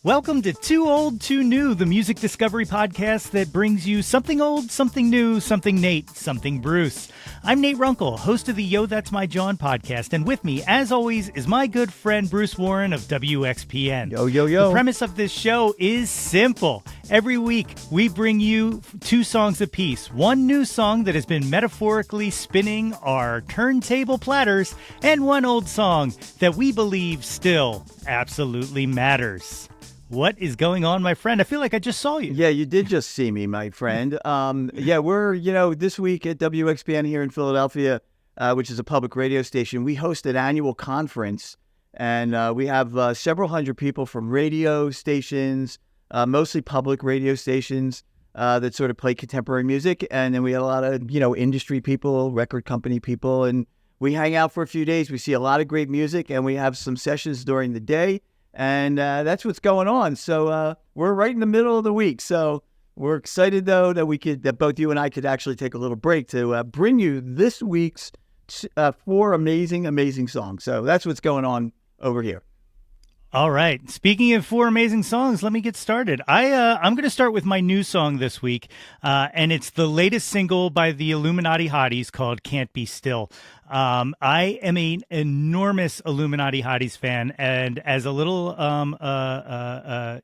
Welcome to Too Old, Too New, the music discovery podcast that brings you something old, something new, something Nate, something Bruce. I'm Nate Runkle, host of the Yo, That's My Jawn podcast, and with me, as always, is my good friend Bruce Warren of WXPN. Yo, yo, yo. The premise of this show is simple. Every week, we bring you two songs apiece. One new song that has been metaphorically spinning our turntable platters, and one old song that we believe still absolutely matters. What is going on, my friend? I feel like I just saw you. Yeah, you did just see me, my friend. We're, this week at WXPN here in Philadelphia, which is a public radio station, we host an annual conference, and we have several hundred people from radio stations, mostly public radio stations that sort of play contemporary music. And then we have a lot of, industry people, record company people, and we hang out for a few days. We see a lot of great music, and we have some sessions during the day. And that's what's going on. So we're right in the middle of the week. So we're excited, though, that both you and I could actually take a little break to bring you this week's four amazing songs. So that's what's going on over here. All right. Speaking of four amazing songs, let me get started. I'm going to start with my new song this week, and it's the latest single by the Illuminati Hotties called Can't Be Still. I am an enormous Illuminati Hotties fan, and as a little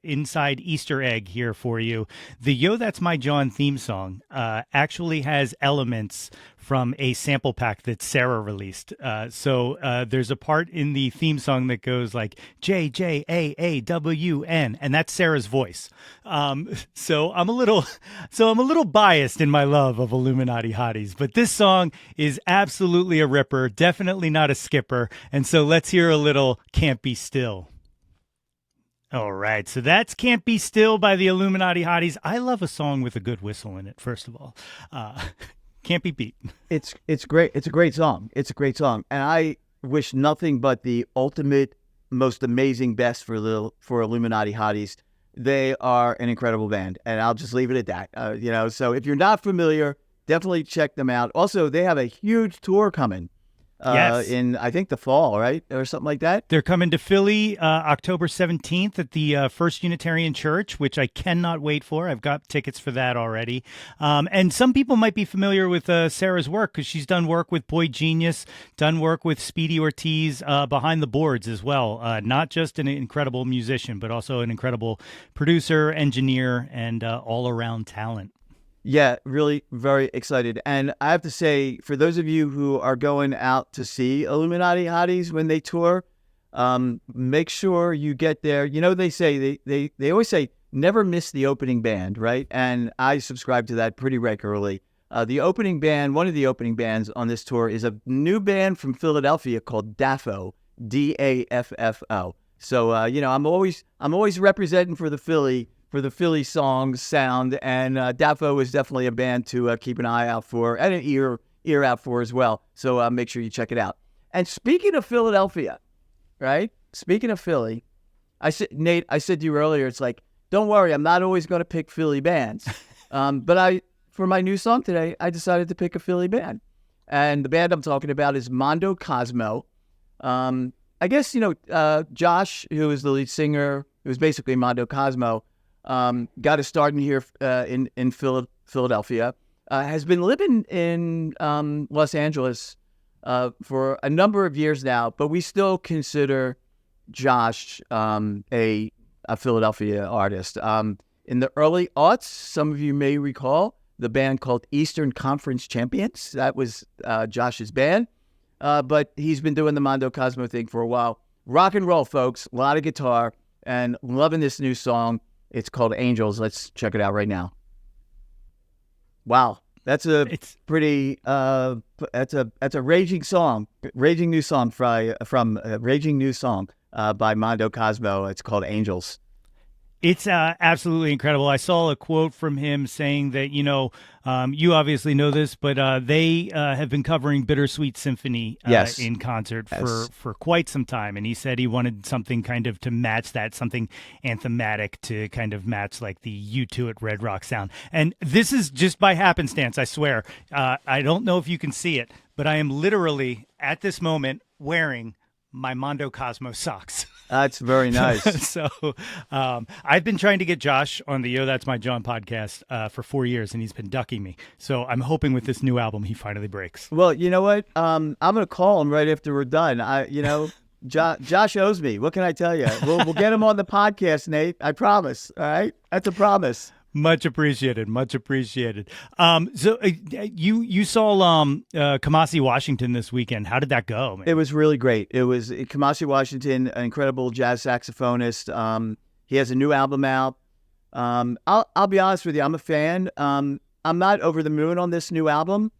inside Easter egg here for you, the Yo, That's My Jawn theme song actually has elements from a sample pack that Sarah released. So there's a part in the theme song that goes like JJAAWN, and that's Sarah's voice. So I'm a little biased in my love of Illuminati Hotties, but this song is absolutely a ripper, definitely not a skipper. And so let's hear a little Can't Be Still. All right, so that's Can't Be Still by the Illuminati Hotties. I love a song with a good whistle in it, first of all. Can't be beat. It's great. It's a great song. And I wish nothing but the ultimate, most amazing best for Illuminati Hotties. They are an incredible band, and I'll just leave it at that. So if you're not familiar, definitely check them out. Also, they have a huge tour coming. Yes. In, I think, the fall, right? Or something like that. They're coming to Philly October 17th at the First Unitarian Church, which I cannot wait for. I've got tickets for that already. And some people might be familiar with Sarah's work because she's done work with Boy Genius, done work with Speedy Ortiz behind the boards as well. Not just an incredible musician, but also an incredible producer, engineer, and all-around talent. Yeah, really very excited. And I have to say, for those of you who are going out to see Illuminati Hotties when they tour, make sure you get there. They say, they always say, never miss the opening band, right? And I subscribe to that pretty regularly. The opening band, one of the opening bands on this tour is a new band from Philadelphia called Daffo, Daffo. So, I'm always representing for the Philly songs sound, and Daffo is definitely a band to keep an eye out for and an ear out for as well. So make sure you check it out. And speaking of Philadelphia, right? Speaking of Philly, Nate, I said to you earlier, it's like, don't worry, I'm not always going to pick Philly bands. But for my new song today, I decided to pick a Philly band. And the band I'm talking about is Mondo Cozmo. I guess, Josh, who is the lead singer, who's basically Mondo Cozmo, got his start in here in Philadelphia, has been living in Los Angeles for a number of years now, but we still consider Josh a Philadelphia artist. In the early aughts, some of you may recall the band called Eastern Conference Champions. That was Josh's band, but he's been doing the Mondo Cozmo thing for a while. Rock and roll, folks, a lot of guitar, and loving this new song. It's called Angels. Let's check it out right now. Wow, that's a raging song, raging new song from Raging New Song by Mondo Cozmo. It's called Angels. It's absolutely incredible. I saw a quote from him saying that, you obviously know this, but they have been covering Bittersweet Symphony in concert for quite some time. And he said he wanted something kind of to match that, something anthematic to kind of match like the U2 at Red Rock sound. And this is just by happenstance, I swear. I don't know if you can see it, but I am literally at this moment wearing my Mondo Cozmo socks. That's very nice. So I've been trying to get Josh on the Yo, That's My Jawn podcast for 4 years, and he's been ducking me. So I'm hoping with this new album, he finally breaks. Well, you know what? I'm going to call him right after we're done. Josh owes me. What can I tell you? We'll get him on the podcast, Nate. I promise. All right? That's a promise. Much appreciated. Much appreciated. So you saw Kamasi Washington this weekend. How did that go, man? It was really great. It was Kamasi Washington, an incredible jazz saxophonist. He has a new album out. I'll be honest with you. I'm a fan. I'm not over the moon on this new album.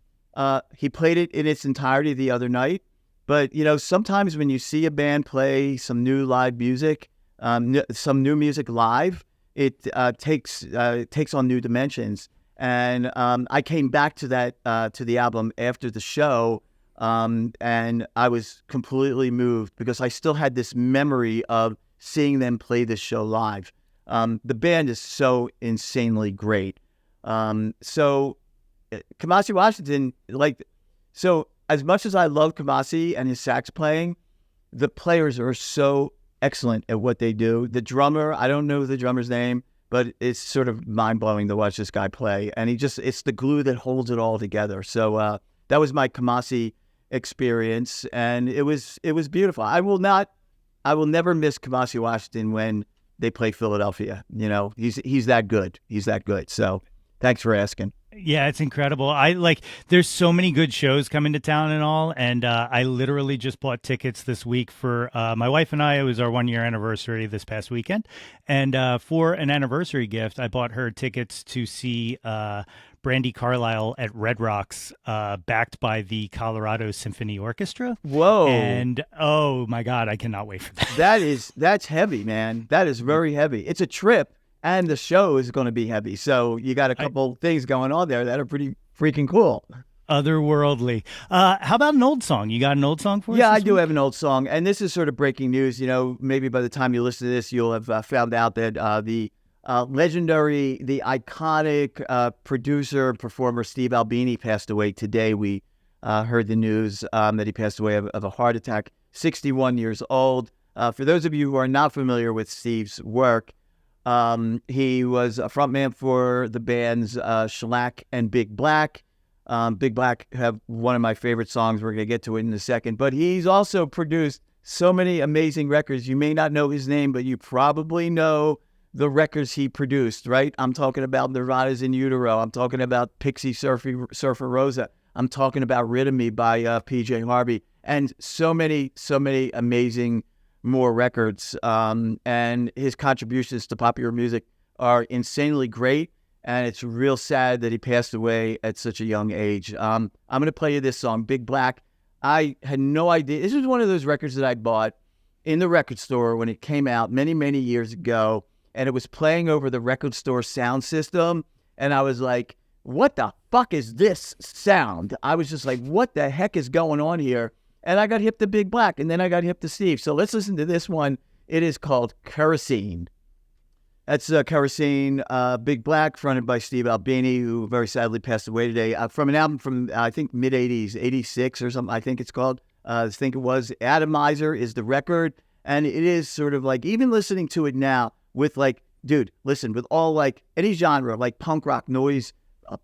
He played it in its entirety the other night. But, sometimes when you see a band play some new live music, some new music live, it takes on new dimensions. And I came back to the album after the show, and I was completely moved because I still had this memory of seeing them play this show live. The band is so insanely great. So Kamasi Washington, as much as I love Kamasi and his sax playing, the players are so excellent at what they do. The drummer, I don't know the drummer's name, but it's sort of mind-blowing to watch this guy play. And it's the glue that holds it all together. So that was my Kamasi experience, and it was beautiful. I will never miss Kamasi Washington when they play Philadelphia. He's that good. He's that good. So thanks for asking. Yeah, it's incredible. There's so many good shows coming to town and all, and I literally just bought tickets this week for my wife and I. It was our 1-year anniversary this past weekend, and for an anniversary gift, I bought her tickets to see Brandi Carlile at Red Rocks, backed by the Colorado Symphony Orchestra. Whoa! And oh my God, I cannot wait for that. That's heavy, man. That is very heavy. It's a trip. And the show is going to be heavy. So you got a couple things going on there that are pretty freaking cool. Otherworldly. How about an old song? You got an old song for us? Yeah, I do have an old song. And this is sort of breaking news. Maybe by the time you listen to this, you'll have found out that the legendary, the iconic producer, performer Steve Albini passed away today. We heard the news that he passed away of a heart attack, 61 years old. For those of you who are not familiar with Steve's work, he was a frontman for the bands Shellac and Big Black. Big Black have one of my favorite songs. We're going to get to it in a second. But he's also produced so many amazing records. You may not know his name, but you probably know the records he produced, right? I'm talking about Nirvana's In Utero. I'm talking about Pixie Surfer Rosa. I'm talking about Rid of Me by P.J. Harvey. And so many amazing more records, and his contributions to popular music are insanely great, and it's real sad that he passed away at such a young age. I'm going to play you this song, Big Black. I had no idea. This was one of those records that I bought in the record store when it came out many, many years ago, and it was playing over the record store sound system, and I was like, what the fuck is this sound? I was just like, what the heck is going on here? And I got hip to Big Black, and then I got hip to Steve. So let's listen to this one. It is called Kerosene. That's Kerosene, Big Black, fronted by Steve Albini, who very sadly passed away today, from an album from, I think, mid-'80s, 86 or something, I think it's called. I think it was. Atomizer is the record, and it is sort of like, even listening to it now with dude, listen, with all any genre, like punk rock, noise,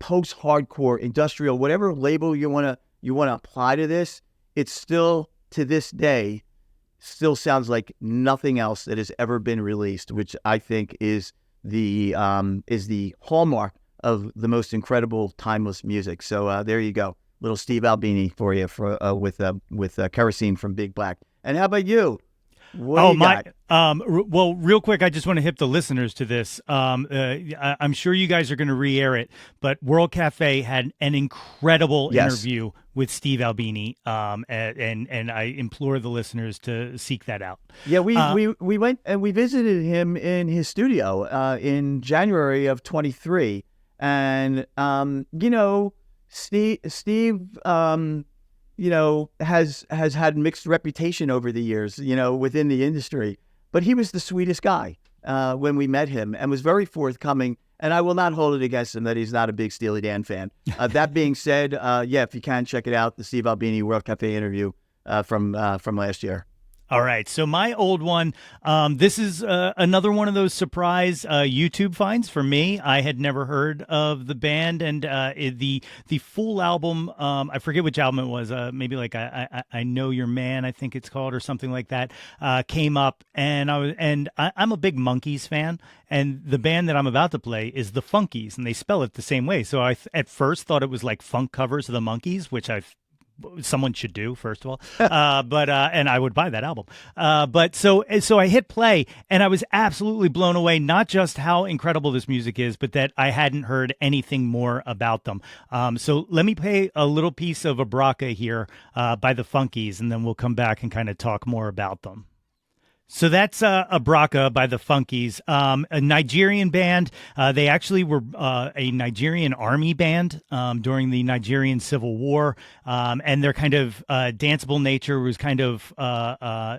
post-hardcore, industrial, whatever label you want to apply to this, it's still, to this day, still sounds like nothing else that has ever been released, which I think is the hallmark of the most incredible, timeless music. So there you go, little Steve Albini for you with Kerosene from Big Black. And how about you? Well, real quick, I just want to hip the listeners to this. I'm sure you guys are going to re-air it, but World Cafe had an incredible interview with Steve Albini, and I implore the listeners to seek that out. Yeah, we went and we visited him in his studio in January of 23, and Steve has had mixed reputation over the years, within the industry. But he was the sweetest guy when we met him, and was very forthcoming. And I will not hold it against him that he's not a big Steely Dan fan. That being said, if you can, check it out, the Steve Albini World Cafe interview from last year. All right, so my old one, this is another one of those surprise YouTube finds for me. I had never heard of the band, and the full album, I forget which album it was, maybe like I Know Your Man, I think it's called, or something like that, came up, and I'm a big Monkees fan, and the band that I'm about to play is the Funkees, and they spell it the same way. So I at first thought it was like funk covers of the Monkees, which someone should do, first of all, but and I would buy that album. But so I hit play, and I was absolutely blown away. Not just how incredible this music is, but that I hadn't heard anything more about them. So let me play a little piece of a Braca here by the Funkees, and then we'll come back and kind of talk more about them. So that's a Braca by the Funkees, a Nigerian band. They actually were a Nigerian army band during the Nigerian Civil War, and their kind of danceable nature was kind of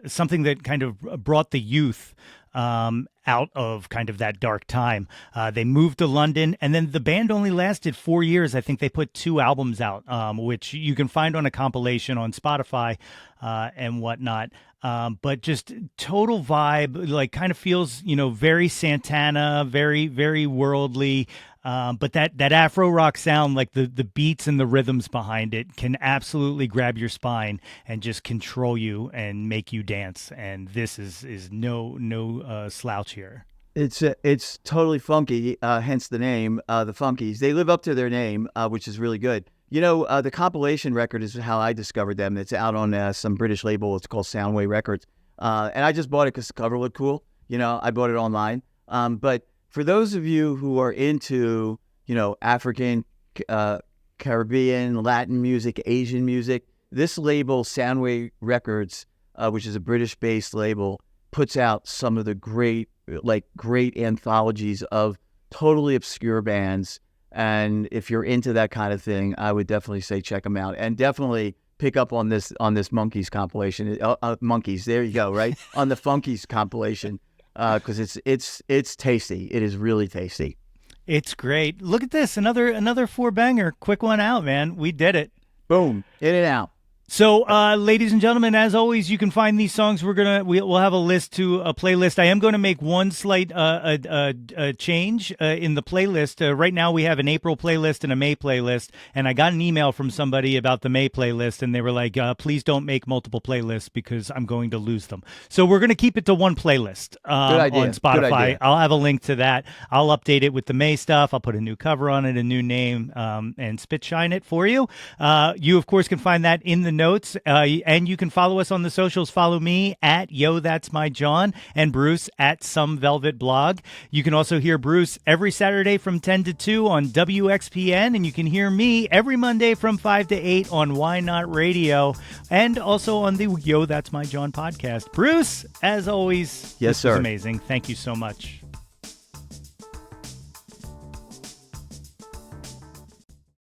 something that kind of brought the youth out of kind of that dark time. They moved to London, and then the band only lasted 4 years. I think they put 2 albums out, which you can find on a compilation on Spotify and whatnot. But just total vibe, like kind of feels, very Santana, very, very worldly. But that Afro rock sound, like the beats and the rhythms behind it, can absolutely grab your spine and just control you and make you dance. And this is no slouch here. It's totally funky, hence the name, the Funkees. They live up to their name, which is really good. The compilation record is how I discovered them. It's out on some British label. It's called Soundway Records. And I just bought it because the cover looked cool. I bought it online. But for those of you who are into, African, Caribbean, Latin music, Asian music, this label, Soundway Records, which is a British-based label, puts out some of the great anthologies of totally obscure bands. And if you're into that kind of thing, I would definitely say check them out, and definitely pick up on this Monkees compilation. Monkees, there you go, right? On the Funkees compilation, because it's tasty. It is really tasty. It's great. Look at this, another 4-banger. Quick one out, man. We did it. Boom, in and out. So, ladies and gentlemen, as always, you can find these songs. We'll have a list to a playlist. I am going to make one slight change in the playlist. Right now, we have an April playlist and a May playlist, and I got an email from somebody about the May playlist, and they were like, "Please don't make multiple playlists because I'm going to lose them." So we're going to keep it to one playlist on Spotify. I'll have a link to that. I'll update it with the May stuff. I'll put a new cover on it, a new name, and spit shine it for you. You, of course, can find that in the notes, and you can follow us on the socials. Follow me at Yo That's My Jawn, and Bruce at Some Velvet Blog. You can also hear Bruce every Saturday from 10 to 2 on WXPN, and you can hear me every Monday from 5 to 8 on Why Not Radio, and also on the Yo That's My Jawn podcast. Bruce, as always, yes, this sir. was amazing. Thank you so much.